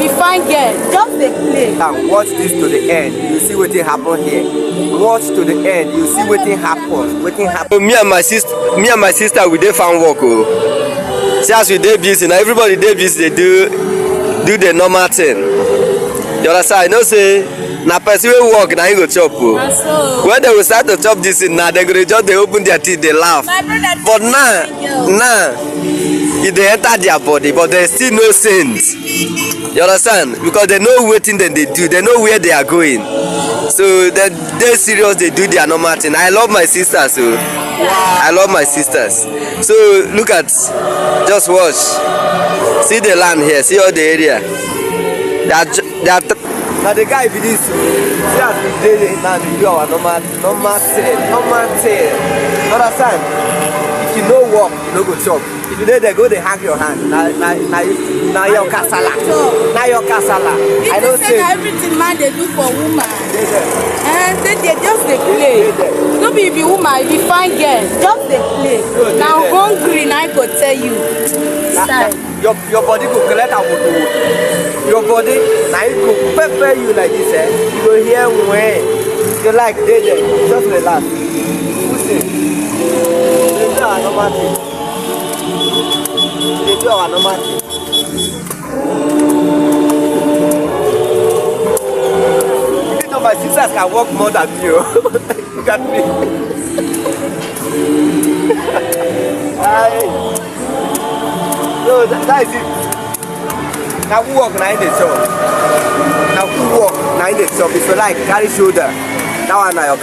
be fine girl, just dey play. And watch this to the end, you see wetin happen here. Watch to the end, you see wetin happen. Me and my sister, we dey farm work o. See as we dey busy na, everybody dey busy dey do the normal thing. You understand? You know say na person wey work na him go chop o. When they will start to chop this thing na, they go just dey open their teeth dey laugh. But now e dey enter their body, but they still no sense. You understand? Because they know wetin dem dey do, they know where they are going. So they serious, they do their normal thing. I love my sisters, so I love my sisters. So look at, just watch, see the land here, see all the area. Now the guy be this, see as we dey now, we do our normal thing. You understand? If you no work, you no go chop. If you dey there, go dey hang your hand. Now your kasala. Now your kasala. I don't say everything man they do for woman. And they just dey play. No be woman, if you fine girl, just dey play. Now hungry, now I go tell you. Your body go collect am with your body. Now it go pepper you like this. You go hear when you like dey there. Just relax. Push it. They do our normal thing. They do our normal thing. You know my sisters can work more than me. Look at me. So that is it. Now who walk now in the shop? Now who walk now in the shop? If you like, carry shoulder. Now I know your